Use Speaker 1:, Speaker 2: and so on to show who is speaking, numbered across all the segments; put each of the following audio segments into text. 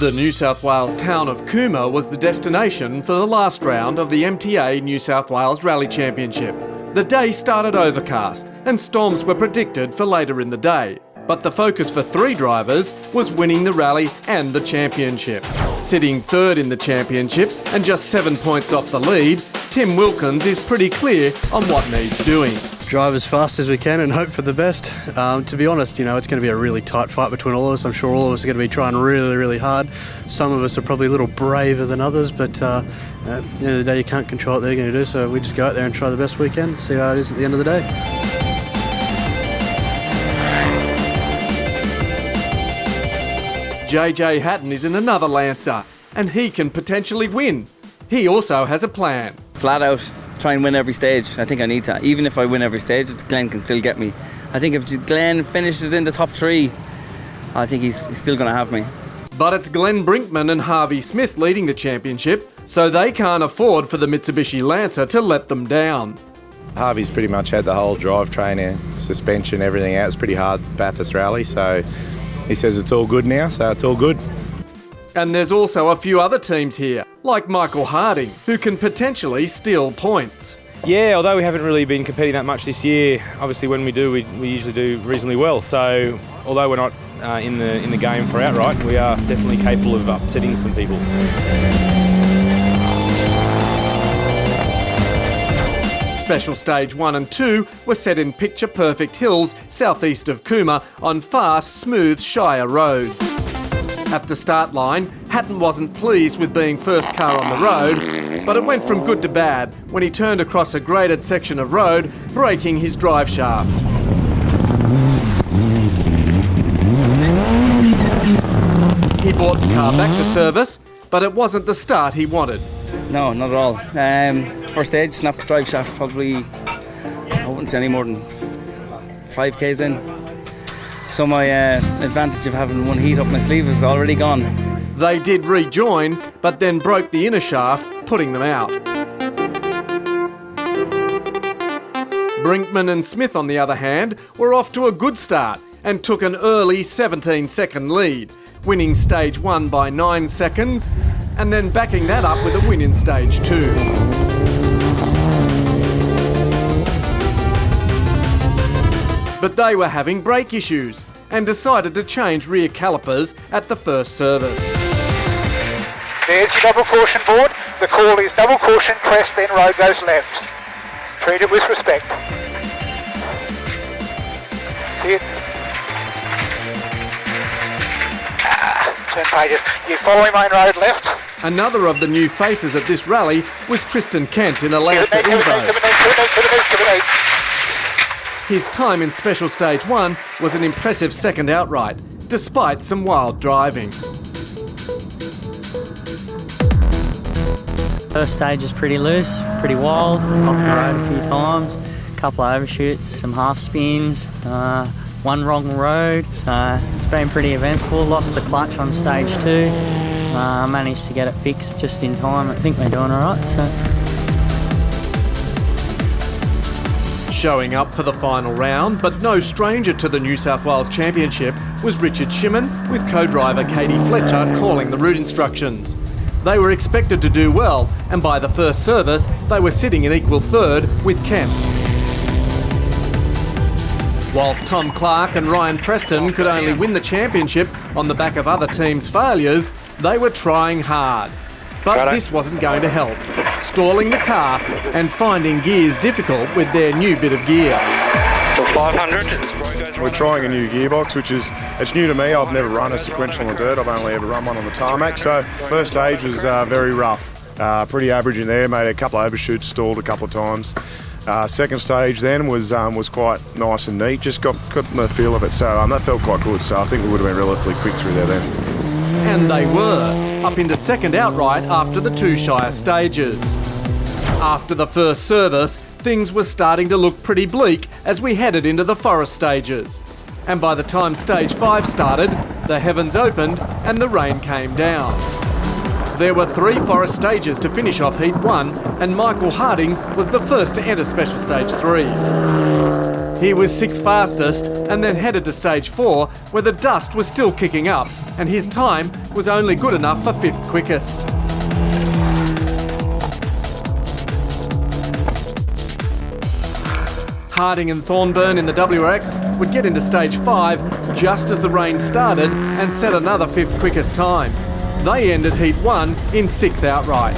Speaker 1: The New South Wales town of Cooma was the destination for the last round of the MTA New South Wales Rally Championship. The day started overcast and storms were predicted for later in the day. But the focus for three drivers was winning the rally and the championship. Sitting third in the championship and just 7 points off the lead, Tim Wilkins is pretty clear on what needs doing.
Speaker 2: Drive as fast as we can and hope for the best. To be honest, it's going to be a really tight fight between all of us. I'm sure all of us are going to be trying really, really hard. Some of us are probably a little braver than others, but at the end of the day, you can't control what they're going to do, so we just go out there and try the best we can, see how it is at the end of the day.
Speaker 1: JJ Hatton is in another Lancer, and he can potentially win. He also has a plan.
Speaker 3: Flat out, try and win every stage. I think I need to. Even if I win every stage, Glenn can still get me. I think if Glenn finishes in the top three, I think he's still going to have me.
Speaker 1: But it's Glenn Brinkman and Harvey Smith leading the championship, so they can't afford for the Mitsubishi Lancer to let them down.
Speaker 4: Harvey's pretty much had the whole drivetrain, suspension, everything out. It's pretty hard Bathurst rally, so he says it's all good now, so it's all good.
Speaker 1: And there's also a few other teams here, like Michael Harding, who can potentially steal points.
Speaker 5: Yeah, although we haven't really been competing that much this year, obviously when we do, we usually do reasonably well. So although we're not in the game for outright, we are definitely capable of upsetting some people.
Speaker 1: Special Stage 1 and 2 were set in picture-perfect hills southeast of Cooma on fast, smooth Shire roads. At the start line, Hatton wasn't pleased with being first car on the road, but it went from good to bad when he turned across a graded section of road, braking his drive shaft. He brought the car back to service, but it wasn't the start he wanted.
Speaker 3: No, not at all. First stage, snapped the drive shaft probably, I wouldn't say any more than 5 k's in. So my advantage of having one heat up my sleeve is already gone.
Speaker 1: They did rejoin, but then broke the inner shaft, putting them out. Brinkman and Smith, on the other hand, were off to a good start and took an early 17-second lead, winning Stage 1 by 9 seconds, and then backing that up with a win in Stage 2. But they were having brake issues and decided to change rear calipers at the first service.
Speaker 6: There's your double caution board. The call is double caution, crest, then road goes left. Treat it with respect. See it? Turn pages. You following main road left.
Speaker 1: Another of the new faces at this rally was Tristan Kent in a Lancer EVO. His time in Special Stage 1 was an impressive second outright, despite some wild driving.
Speaker 7: First stage is pretty loose, pretty wild, off the road a few times, a couple of overshoots, some half spins, one wrong road, so it's been pretty eventful. Lost the clutch on Stage 2, managed to get it fixed just in time. I think we're doing alright.
Speaker 1: Showing up for the final round, but no stranger to the New South Wales Championship, was Richard Shimon, with co-driver Katie Fletcher calling the route instructions. They were expected to do well, and by the first service, they were sitting in equal third with Kent. Whilst Tom Clark and Ryan Preston could only win the championship on the back of other teams' failures, they were trying hard. But this wasn't going to help, stalling the car and finding gears difficult with their new bit of gear.
Speaker 8: 500. We're trying a new gearbox, it's new to me. I've never run a sequential on the dirt. I've only ever run one on the tarmac. So first stage was very rough, pretty average in there. Made a couple of overshoots, stalled a couple of times. Second stage then was quite nice and neat. Just got the feel of it. So that felt quite good. So I think we would have been relatively quick through there then.
Speaker 1: And they were, up into second outright after the 2 Shire stages. After the first service, things were starting to look pretty bleak as we headed into the forest stages. And by the time Stage 5 started, the heavens opened and the rain came down. There were 3 forest stages to finish off Heat 1, and Michael Harding was the first to enter Special Stage 3. He was 6th fastest and then headed to stage 4 where the dust was still kicking up and his time was only good enough for 5th quickest. Harding and Thornburn in the WRX would get into stage 5 just as the rain started and set another 5th quickest time. They ended heat 1 in 6th outright.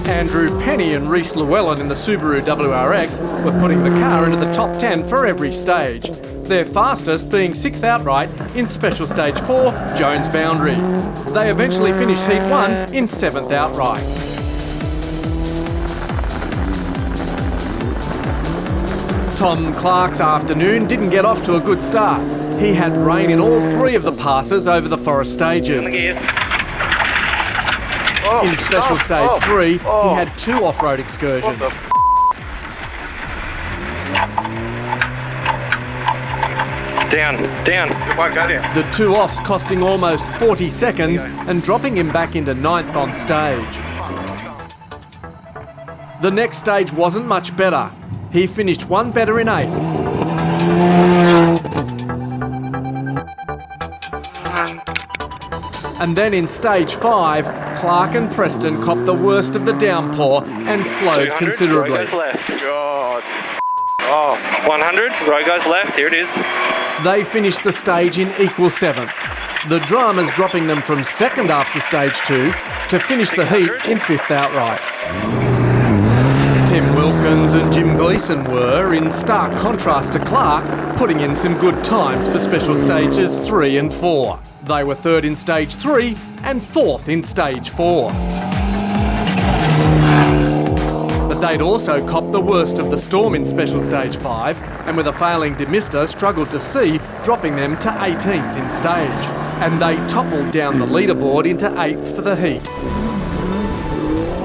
Speaker 1: Andrew Penny and Reece Llewellyn in the Subaru WRX were putting the car into the top 10 for every stage. Their fastest being 6th outright in Special Stage 4, Jones Boundary. They eventually finished heat 1 in 7th outright. Tom Clark's afternoon didn't get off to a good start. He had rain in all 3 of the passes over the forest stages. In Special Stage 3, he had 2 off-road excursions.
Speaker 9: Down.
Speaker 1: The 2 offs costing almost 40 seconds and dropping him back into 9th on stage. The next stage wasn't much better. He finished 1 better in 8th. And then in stage 5, Clark and Preston copped the worst of the downpour and slowed considerably.
Speaker 9: Row goes left. God. 100, row goes left, here it is.
Speaker 1: They finished the stage in equal 7th. The drama's dropping them from 2nd after stage 2 to finish the heat in 5th outright. Tim Wilkins and Jim Gleeson were, in stark contrast to Clark, putting in some good times for Special Stages 3 and 4. They were 3rd in stage 3 and 4th in stage 4. But they'd also copped the worst of the storm in Special Stage 5, and with a failing demister struggled to see, dropping them to 18th in stage. And they toppled down the leaderboard into 8th for the heat.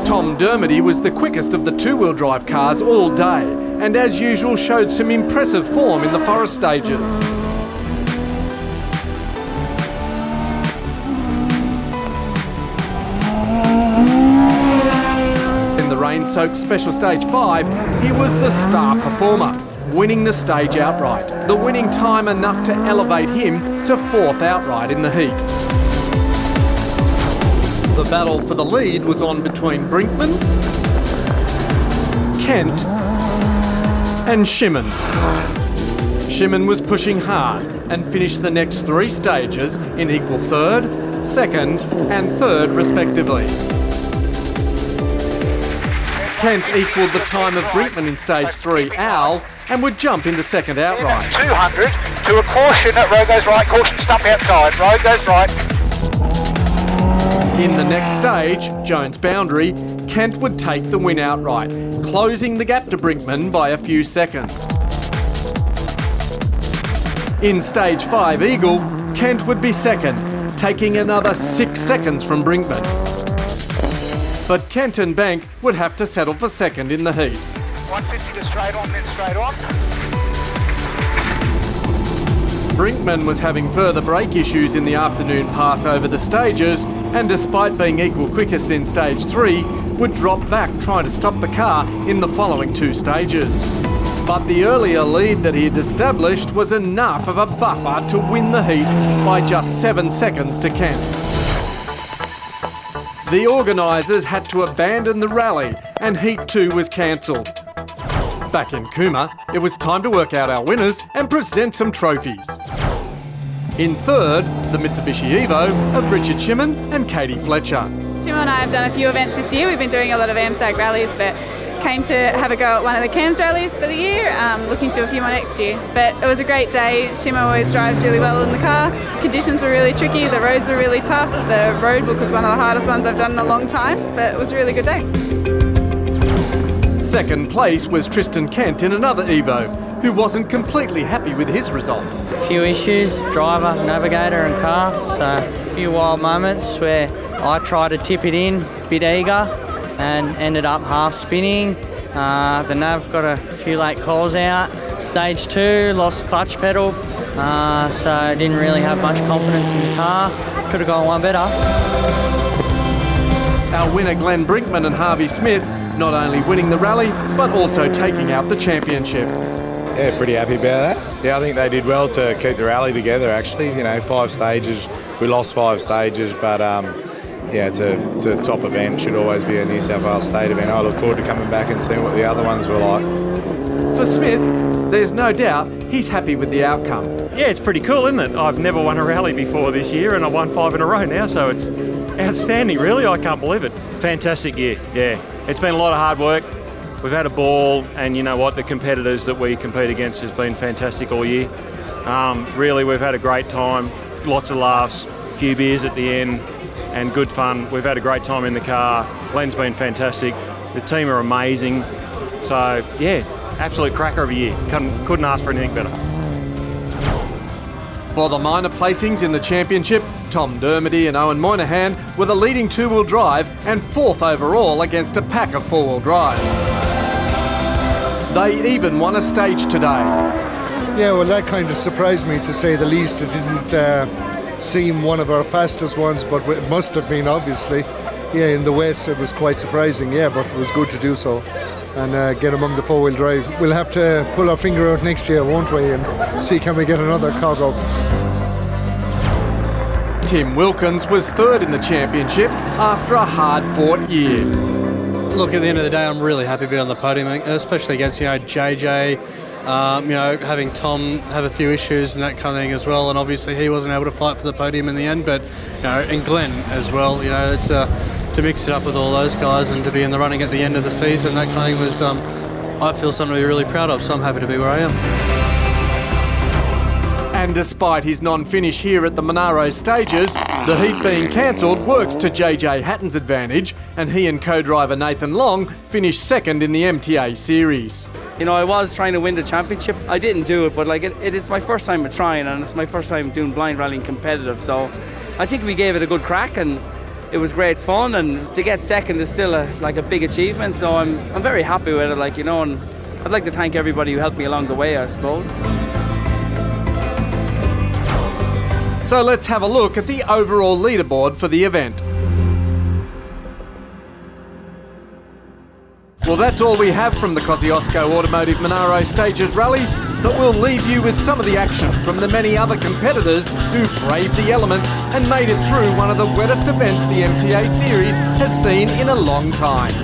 Speaker 1: Tom Dermody was the quickest of the 2-wheel drive cars all day, and as usual showed some impressive form in the forest stages. Rain-soaked Special Stage 5, he was the star performer, winning the stage outright. The winning time enough to elevate him to 4th outright in the heat. The battle for the lead was on between Brinkman, Kent and Shimon. Shimon was pushing hard and finished the next 3 stages in equal 3rd, 2nd and 3rd respectively. Kent equalled the time of Brinkman in stage 3, Owl, and would jump into 2nd outright.
Speaker 6: 200 to a caution at row goes right, caution stump outside, row goes right.
Speaker 1: In the next stage, Jones Boundary, Kent would take the win outright, closing the gap to Brinkman by a few seconds. In stage 5, Eagle, Kent would be 2nd, taking another 6 seconds from Brinkman. But Kent and Bank would have to settle for 2nd in the heat.
Speaker 6: 150 to straight on, then straight on.
Speaker 1: Brinkman was having further brake issues in the afternoon pass over the stages, and despite being equal quickest in stage 3, would drop back trying to stop the car in the following 2 stages. But the earlier lead that he had established was enough of a buffer to win the heat by just 7 seconds to Kent. The organisers had to abandon the rally and Heat 2 was cancelled. Back in Cooma, it was time to work out our winners and present some trophies. In 3rd, the Mitsubishi EVO of Richard Shimon and Katie Fletcher.
Speaker 10: Shimon and I have done a few events this year. We've been doing a lot of AMSAG rallies, but came to have a go at one of the CAMS rallies for the year, looking to do a few more next year. But it was a great day. Shimon always drives really well in the car. Conditions were really tricky, the roads were really tough. The road book was one of the hardest ones I've done in a long time, but it was a really good day.
Speaker 1: 2nd place was Tristan Kent in another EVO, who wasn't completely happy with his result.
Speaker 7: A few issues, driver, navigator and car, so a few wild moments where I tried to tip it in, a bit eager, and ended up half spinning. The nav got a few late calls out. Stage 2, lost clutch pedal, so I didn't really have much confidence in the car. Could have gone one better.
Speaker 1: Our Our winner Glenn Brinkman and Harvey Smith not only winning the rally, but also taking out the championship.
Speaker 4: Yeah, pretty happy about that. Yeah, I think they did well to keep the rally together, actually. 5 stages. We lost 5 stages, but yeah, it's a top event. Should always be a New South Wales state event. I look forward to coming back and seeing what the other ones were like.
Speaker 1: For Smith, there's no doubt he's happy with the outcome.
Speaker 11: Yeah, it's pretty cool, isn't it? I've never won a rally before this year, and I've won 5 in a row now, so it's outstanding, really. I can't believe it. Fantastic year, yeah. It's been a lot of hard work. We've had a ball, and you know what? The competitors that we compete against has been fantastic all year. Really, we've had a great time, lots of laughs, a few beers at the end, and good fun. We've had a great time in the car. Glenn's been fantastic. The team are amazing. So, yeah, absolute cracker of a year. Couldn't ask for anything better.
Speaker 1: For the minor placings in the championship, Tom Dermody and Owen Moynihan were the leading two-wheel drive and 4th overall against a pack of 4-wheel drive. They even won a stage today.
Speaker 12: Yeah, well, that kind of surprised me, to say the least. It didn't seem one of our fastest ones, but it must have been, obviously. Yeah, in the wet it was quite surprising, yeah, but it was good to do so and get among the 4-wheel drive. We'll have to pull our finger out next year, won't we, and see can we get another cog up.
Speaker 1: Tim Wilkins was 3rd in the championship after a hard-fought year.
Speaker 2: Look, at the end of the day, I'm really happy to be on the podium, especially against, JJ, having Tom have a few issues and that kind of thing as well, and obviously he wasn't able to fight for the podium in the end, but, and Glenn as well, it's to mix it up with all those guys and to be in the running at the end of the season, that kind of thing was, I feel something to be really proud of, so I'm happy to be where I am.
Speaker 1: And despite his non-finish here at the Monaro Stages, the heat being cancelled works to JJ Hatton's advantage, and he and co-driver Nathan Long finished 2nd in the MTA Series.
Speaker 3: I was trying to win the championship. I didn't do it, but it is my first time trying, and it's my first time doing blind rallying competitive, so I think we gave it a good crack, and it was great fun, and to get 2nd is still a big achievement, so I'm very happy with it, and I'd like to thank everybody who helped me along the way, I suppose.
Speaker 1: So let's have a look at the overall leaderboard for the event. Well, that's all we have from the Kosciusko Automotive Monaro Stages Rally, but we'll leave you with some of the action from the many other competitors who braved the elements and made it through one of the wettest events the MTA Series has seen in a long time.